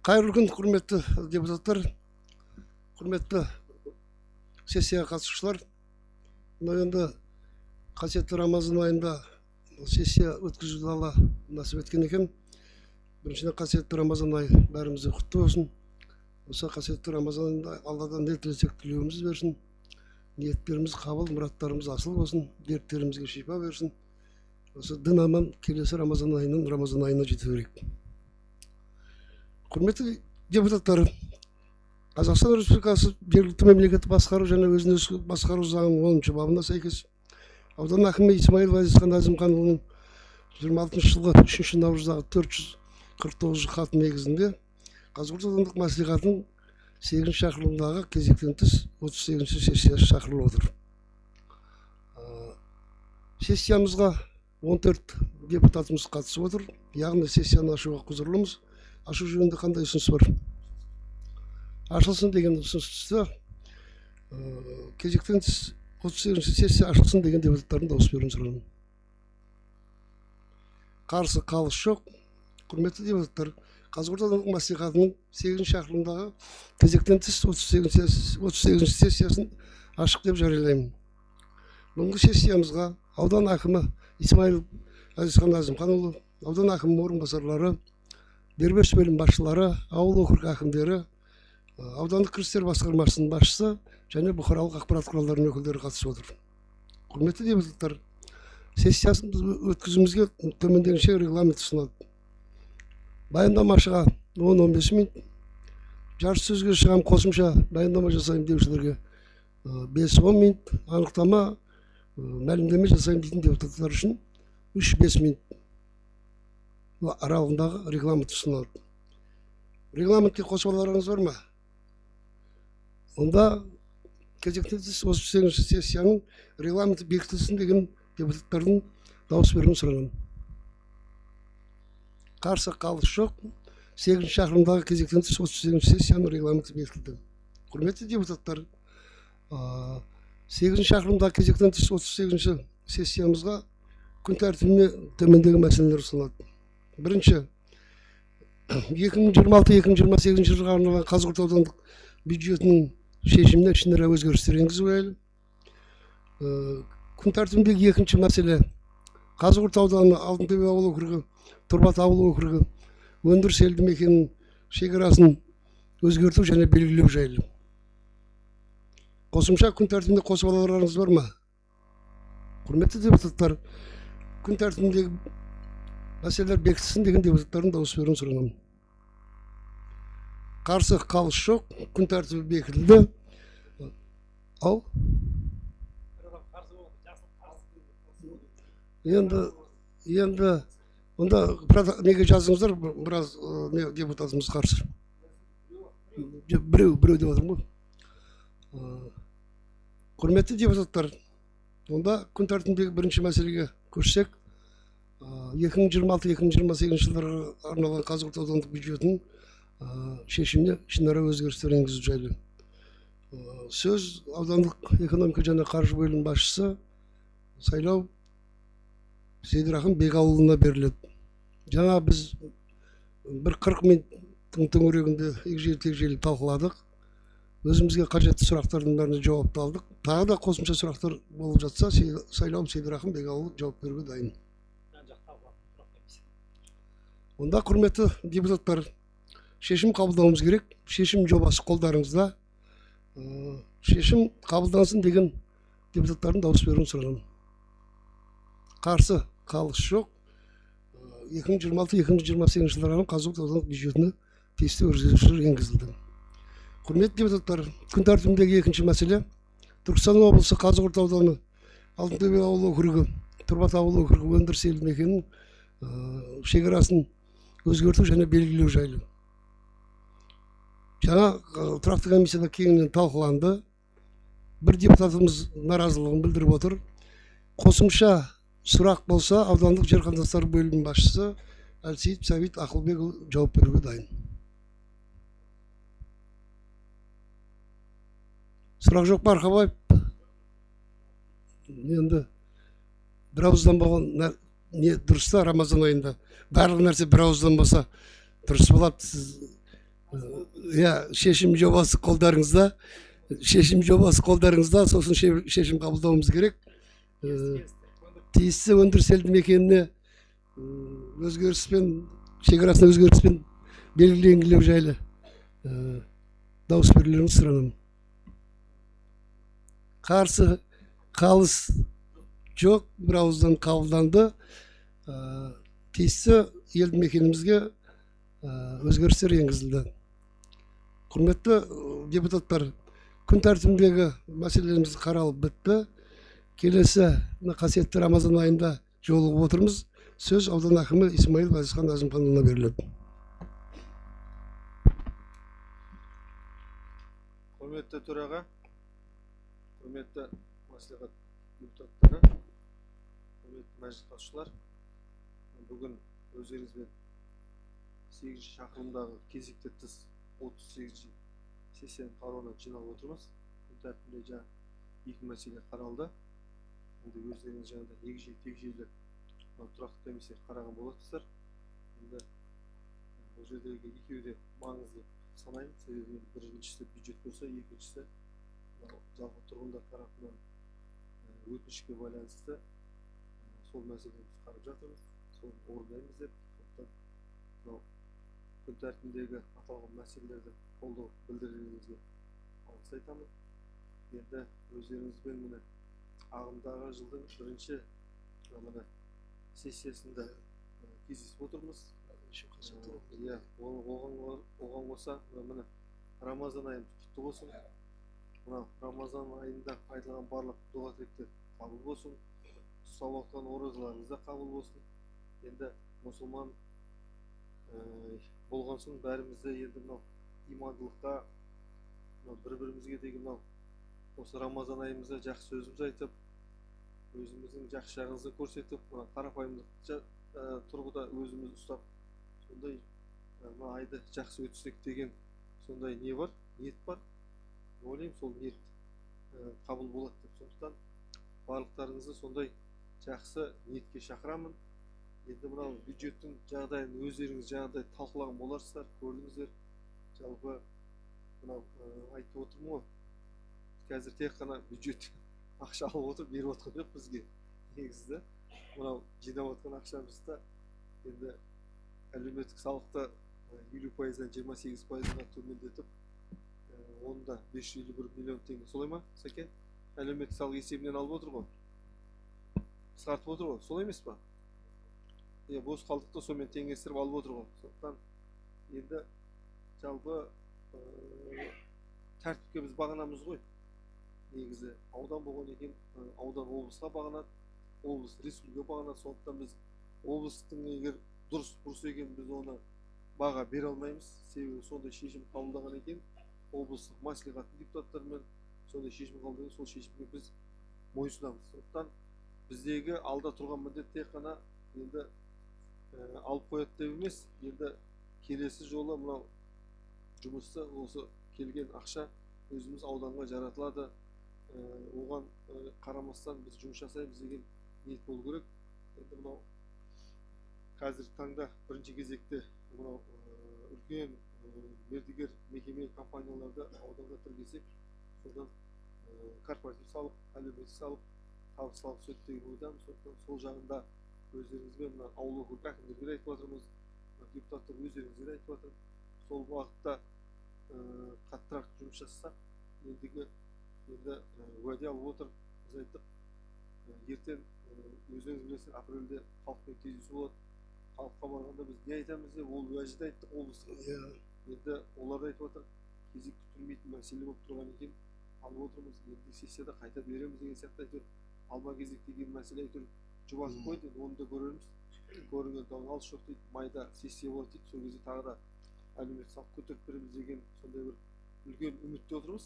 Қайырлы күн, құрметті депутаттар, құрметті сессияға қатысушылар. Мына енді қасиетті Рамазан айында сессия өткізуді Алла насip еткен екен. Біріншіден қасиетті Рамазан айы бәрімізге құтты болсын. Осы қасиетті Рамазан айында Алладан не тілесек тілеуіміз берсін. Ниеттеріміз қабыл, мұраттарымыз асыл болсын, дерттерімізге шипа берсін. Осы дін аман келесі Рамазан айына жете берейік. Құрметті депутаттар, Қазақстан Республикасы жергілікті мемлекетті басқару және өзін-өзі басқару заңының 10-шы бабына сәйкес аудан әкімі Исмаил Ғазизхан Әзімханұлының 26 жылғы 3 наурыздағы 449 хаты негізінде Қазығұрт аудандық мәслихатының 8 шақырылымдағы кезектен тыс 38-ші сессиясы шақырылып отыр. Сессиямызға 14 депутатымыз қатысып отыр. Яғни сессияны ашуға құзырлымыз. Ашу жөнінде қандай ұсыныс бар? Ашылсын деген ұсыныс түсті. Кезектен тыс 38-ші сессия ашылсын деген депутаттардың дауыс беруін сұраймын. Қарсы қалыс жоқ. Құрметті депутаттар, Қазығұрт аудандық мәслихатының 8 шақырылымдағы кезектен тыс 38-ші сессиясын ашық деп жариялаймын. Бүгінгі сессиямызға аудан әкімі Исмаил Ғазизхан Әзімханұлы, аудан әкімінің орынбасарлары, дербес бөлім басшылары, ауыл округ әкімдері, аудандық кірістер басқармасының басшысы және бұқаралық ақпарат құралдарының өкілдері қатысып отыр. Құрметті депутаттар, сессиясын өткізуімізге төмендегіше регламент ұсынылады. Баяндамашыға 10-15 минут, жарыс сөзге шығам қосымша баяндама жасайым деушілерге 5-10 минут, анықтама, мәлімдеме жасайым дейтін депутаттар үшін 3-5 минут аралығындағы регламент ұсынылады. Регламентке қосуларыңыз бар ма? Онда кезектен тыс 38-ші сессияның регламенті бекітілсін деген депутаттардың дауыс беруін сұраймын. Қарсы қалыс жоқ. 8 шақырымдағы кезектен тыс 38-ші сессияның регламенті бекітілді. Құрметті депутаттар, 8 шақырымдағы кезектен тыс 38-ші сессиямызға күн тәртібіне төмендегі мәселелер ұсынылады. Бірінші, 2026-2028 жылға арналған Қазығұрт аудандық бюджетінің шешіміне ішінара өзгерістер енгізілді. Күн тәртібіндегі екінші мәселе Қазығұрт ауданы Алтынтөбе ауыл округі, Тұрбат ауыл округі өндіріс елді мекенінің шекарасын өзгерту және белгілеу жайлы. Қосымша күн тәртібінде қосып алуларыңыз бар ма? Құрметті депутаттар, күн тәртібіндегі мәселелер бекітілсін деген депутаттардың дауыс беруін сұраймын. Қарсы қалыс жоқ, күн тәртібі бекітілді. Енді онда неге жазыңыздар, біраз депутатымыз қарсы. Біреу деп отырмын ғой. Құрметті депутаттар, онда күн тәртібіндегі бірінші мәселеге көшсек, 2026-2028 жылдарға арналған Қазығұрт аудандық бюджетінің шешіміне ішінара өзгерістер енгізу жайлы. Сөз аудандық экономика және қаржы бөлімінің басшысы Сайлау Сейдірахым Бекауылына беріледі. Жаңа біз бір 40 минуттың төңірегінде егжейлі-тегжейлі талқыладық. Өзімізге қажетті сұрақтардың бәріне жауапты алдық. Тағы да қосымша сұрақтар болып жатса, Сайлау Сейдірахым Бекауылы жауап беруге дайын. Онда, құрметті депутаттар, шешім қабылдауымыз керек. Шешім жобасы қолдарыңызда. Шешім қабылдансын деген депутаттардың дауыс беруін сұраймын. Қарсы қалыс жоқ. 2026-2028 жылдарға Қазығұрт аудандық бюджетіне тиісті өзгерістер енгізілді. Құрметті депутаттар, күн тәртібіндегі екінші мәселе Түркістан облысы Қазығұрт ауданы Алтынтөбе ауыл округі, Тұрбат ауыл округі өндіріс елді мекенінің шекарасын өзгерту және белгілеу жайлы. Жаңа тұрақты комиссияда кеңінен талқыланды. Бір депутатымыз наразылығын білдіріп отыр. Қосымша сұрақ болса, аудандық жер қатынастары бөлімінің басшысы Әлсейіт Сәбит Ақылбекұлы жауап беруге дайын. Сұрақ жоқ Марқабаев. Енді бір ауыздан болған не дұрыс та Рамазан айында. Барлық нәрсе бір ауыздан болса дұрыс болады. Сіз иә, шешім жобасы қолдарыңызда. Сосын шешім қабылдауымыз керек. Тиісті өндіріс елді мекеніне өзгеріспен, шекарасына өзгеріспен белгіленгілеу жайлы дауыс берулеріңізді сұранамын. Қарсы қалыс жоқ, бір ауыздан қабылданды. Тиісті елді мекенімізге өзгерістер енгізілді. Құрметті депутаттар, күн тәртібіндегі мәселелеріміз қаралып бітті. Келесі қасиетті Рамазан айында жолығып отырмыз. Сөз аудан әкімі Исмаил Ғазизхан Әзімханұлына беріледі. Құрметті төраға, құрметті мәслихат депутаттары, құрметті мәжіліс қатысушылар, бүгін өздеріңізбен 8-ші шақырылымдағы кезекті тыс 38-ші сессияның қарауына жиналып отырмыз. Күн тәртібінде жаңа екі мәселе қаралды. Енді өздеріңіз жаңағыда егжей-тегжейлі тұрақты комиссия қараған боласыздар. Енді бұл жердегі екеуі де маңызды санаймын. Себебі біріншісі бюджет болса, екіншісі жалпы тұрғындар тарапынан өтінішке байланысты сол мәселені қарап жатырмыз. Соны орындаймыз деп, күн тәртібіндегі аталған мәселелерді қолдау білдіргеніңізге алғыс айтамын. Енді өздеріңізбен міне ағымдағы жылдың бірінші сессиясында кездесіп отырмыз. Оған қоса міне Рамазан айымыз құтты болсын. Мына Рамазан айында айтылған барлық дұға тілектер қабыл болсын. Ұстап отқан оразаларыңыз да қабыл болсын. Енді мұсылман болған соң бәрімізді енді мынау имандылыққа, бір-бірімізге деген мынау осы Рамазан айымызда жақсы сөзіміз айтып, өзіміздің жақсы жағымызды көрсетіп, қарапайымдық тұрғыда өзімізді ұстап, сондай мына айды жақсы өтсек деген сондай не бар, ниет бар. Ойлаймын, сол ниет қабыл болады деп. Сондықтан барлықтарыңызды сондай жақсы ниетке шақырамын. Енді мынау бюджеттің жағдайын өздеріңіз жаңағыдай талқылаған боларсыздар, көрдіңіздер. Жалпы мынау айтып отырмын ғой, қазір тек қана бюджет ақша алып отыр, беріп отқан жоқ бізге. Негізі мынау жинап отқан ақшамызды енді әлеуметтік салықты 50%-дан 28%-ға төмендетіп, оны да 551 миллион теңге, солай ма, Сәке? Әлеуметтік салық есебінен алып отыр ғой. Қысқартып отыр ғой, солай емес па? Бос қалдықты сонымен теңестіріп алып отыр ғой. Сондықтан енді жалпы тәртіпке біз бағынамыз ғой. Негізі аудан болған екен, аудан облысқа бағынады, облыс республикаға бағынады. Сондықтан біз облыстың егер дұрыс екен, біз оны баға бере алмаймыз. Себебі сондай шешім қабылдаған екен, облыстық мәслихаттың депутаттарымен сондай шешім қабылдаған, сол шешімге біз мойынсұнамыз. Сондықтан біздегі алда тұрған міндет тек қана енді алып қояды деп емес, енді келесі жолы мынау жұмысты осы келген ақша өзіміз ауданға жаратылады. Оған қарамастан біз жұмыс жасаймыз деген ниет болу керек. Енді мынау қазіргі таңда бірінші кезекте мынау үлкен мердігер мекеме компанияларды ауданға тіркесек, содан корпоратив салық, әлеуметтік салық, табыс салық түседі деген ойдамыз. Сондықтан сол жағында өздеріңізбен мына ауыл округ әкімдерге де айтып жатырмыз, депутаттар өздеріңізге де айтып жатыр. Сол бағытта қаттырақ жұмыс жасасақ, енді уәде алып отыр. Біз айттық, ертең өздеріңіз білесіздер, апрельде халықпен кездесу болады. Халыққа барғанда біз не айтамыз деп, ол уәжді айттық облысқа. Енді олар да айтып отыр, кезек күтілмейтін мәселе болып тұрған екен, алып отырмыз. Енді сессияда қайта береміз деген сияқты айтып, алма кезек деген мәселе айтып жобасын қойды, оны да көрерміз. Көрінген тауын алыс жоқ дейді, майда сессия болады дейді, сол кезде тағы да әлеуметтік салық көтеріп береміз деген сондай бір үлкен үмітте отырмыз.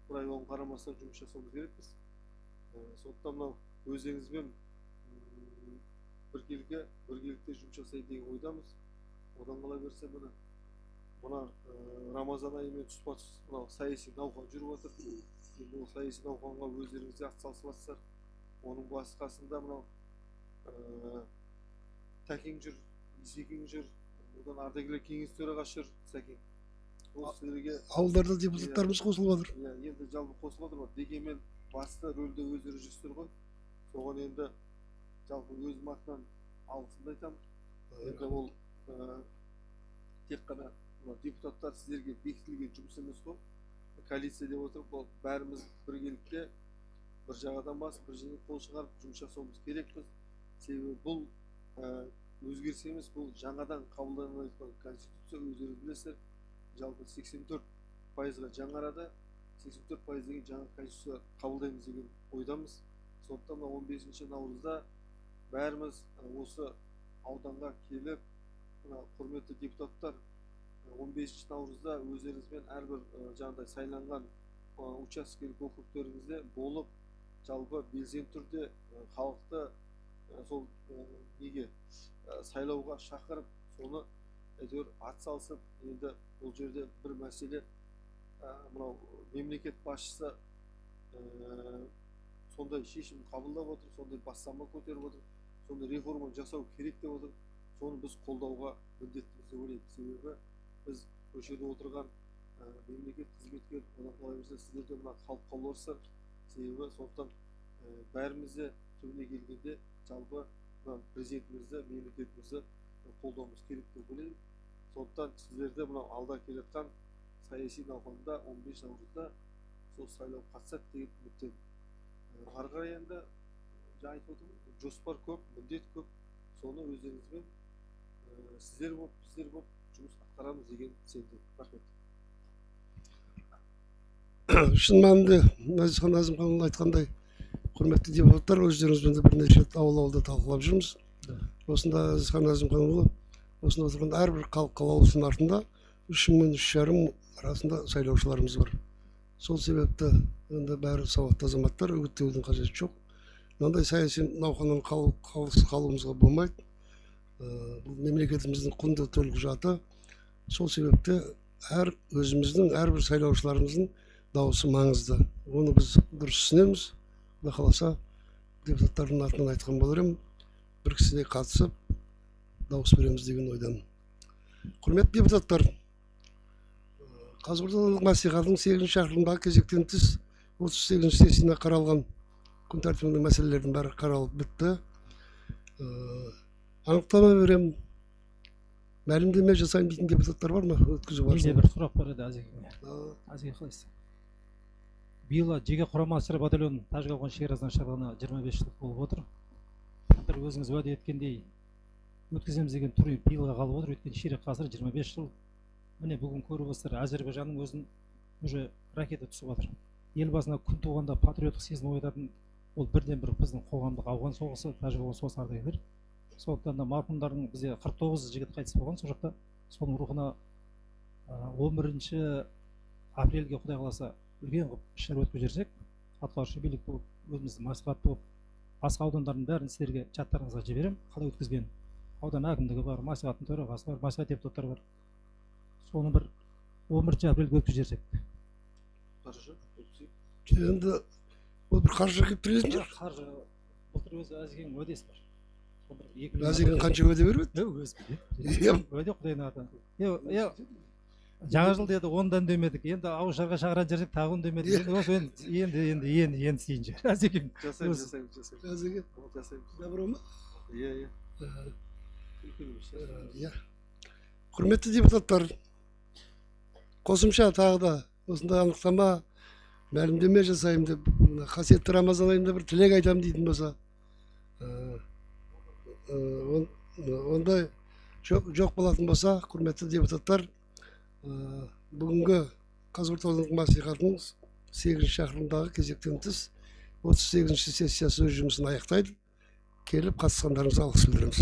Бірақ оған қарамастан жұмыс жасауымыз керекпіз. Сондықтан мынау өздеріңізбен біргелікте жұмыс жасайын деген ойдамыз. Одан қала берсе мына Рамазан айымен тұспа-тұс мынау саяси науқан жүріп отыр. енді ол саяси науқанға өздеріңіз де атсалысып жатсыздар. Оның басқасында мынау Тәкең жүр, Исекең жүр, одан ардагерлер кеңес төрағасы жүр, Сәкең. Ол сіздерге Ауылдарда депутаттарымыз қосылып жатыр. енді жалпы қосылып отыр ғой. Дегенмен басты рөлде өздері жүрсіздер ғой. Соған енді жалпы өзім атынан алғысымды айтамын. Енді ол тек қана депутаттар сіздерге бекітілген жұмыс емес қой. Коалиция деп отырып, ол бәріміз біргелікте бір жағадан басып, бір жерге қол шығарып жұмыс жасауымыз керекпіз. Себебі бұл өзгеріс емес, бұл жаңадан қабылданып жатқан конституция, өздеріңіз білесіздер, жалпы 84%-ға жаңарады, 84% деген жаңа конституция қабылдаймыз деген ойдамыз. Сондықтан 15 наурызда бәріміз осы ауданға келіп, құрметті депутаттар, 15 наурызда өздеріңізбен әрбір жаңағыдай сайланған учаскелік округтеріңізде болып, жалпы белсенді түрде халықты сол неге сайлауға шақырып, соны әйтеуір атсалысып, енді бұл жерде бір мәселе, мынау мемлекет басшысы сондай шешім қабылдап отыр, сондай бастама көтеріп отыр, сондай реформа жасау керек деп отыр. Соны біз қолдауға міндеттіміз деп ойлаймын. Себебі біз көшеде отырған мемлекет қызметкер, одан қалайымызда сіздер де мына халық қолдаусыздар. Себебі сондықтан бәрімізде түбіне келгенде жалпы президентімізді, мемлекетімізді қолдауымыз керек деп ойлаймын. Сондықтан сіздерде мынау алда келе жатқан саяси науқанында 15 наурызда сол сайлау қатысады деген үміттемін. Ары қарай енді жаңа айтып отырмын, жоспар көп, міндет көп. Соны өздеріңізбен сіздер болып, біздер болып жұмыс атқарамыз деген сенімдемін. Рахмет. Шын мәнінде Назихан Назымханұлы айтқандай, құрметті депутаттар, өздеріңізбен де бірнеше рет ауыл-ауылда талқылап жүрміз. Осында Назихан Назымханұлы, осында отырған әрбір халық қалаулысының артында 3 мың 3,5 мың арасында сайлаушыларымыз бар. Сол себепті енді бәрі сауатты азаматтар, үгіттеудің қажеті жоқ. Мынандай саяси науқаннан қалуымызға болмайды. Бұл мемлекетіміздің құнды төл құжаты. Сол себепті өзіміздің, әрбір сайлаушыларымыздың дауысы маңызды. Оны біз дұрыс түсінеміз. Құдай қаласа депутаттардың атынан айтқан болар едім, бір кісідей қатысып дауыс береміз деген ойдамын. Құрметті депутаттар, Қазығұрт аудандық мәслихатының 8 шақырылымдағы кезектен тыс 38 сессиясында қаралған күн тәртібіндегі мәселелердің бәрі қаралып бітті. Анықтама беремін. Мәлімдеме жасайын дейтін депутаттар бар ма? Өткізу барысында. Менде бір сұрақ бар еді Азекеңе. Азеке қалайсыз? Биыл жеке құрама әскер батальонының Тәжік ауған шекарасынан шығарғанына 25 жыл болып отыр. Бір өзіңіз уәде еткендей өткіземіз деген түрі биылға қалып отыр. Өткен ширек ғасыр 25 жыл. Міне бүгін көріп отырсыздар, Әзербайжанның өзін уже ракета түсіп жатыр. Елбасына күн туғанда патриоттық сезім оятатын ол бірден бір біздің қоғамдық ауған соғысы, Тәжік ауған соғысы ардагерлер. Сондықтан да марқұмдардың бізде 49 жігіт қайтыс болған, сол жақта соның рухына 11 апрельге Құдай қаласа үлкен қылып іс-шара өткізерсек, атқарушы билік болып, өзіміздің мәслихат болып, басқа аудандардың бәрін сіздерге чаттарыңызға жіберемін. Қалай өткізген аудан әкімдігі бар, мәслихаттың төрағасы бар, басқа депутаттар бар. Соны бір 11 апрельге өткізерсек. Қаржы өткізейік. Енді ол бір қаржы келіп тірелетін шығар. Қаржы былтыр өзі Әзекеңнің уәдесі бар. Әзекең қанша уәде беріп еді? Өзі уәде Құдайдың атынан. Жаңа жыл деді, 10-дан үндемедік. Енді ауызшарға шақыратын жерсек тағы үндемедік. Енді істейін жер. Әзекең. Жасаймыз. Әзекең. Жасаймыз. Добро ма? Иә. Құрметті депутаттар, қосымша тағы да осындай анықтама, мәлімдеме жасайым деп, қасиетті Рамазан айында бір тілек айтамын дейтін болса, ондай жоқ болатын болса, құрметті депутаттар, бүгінгі Қазығұрт аудандық мәслихатының 8 шақырылымдағы кезектен тыс 38 сессиясы өз жұмысын аяқтайды. Келіп қатысқандарыңызға алғыс білдіреміз.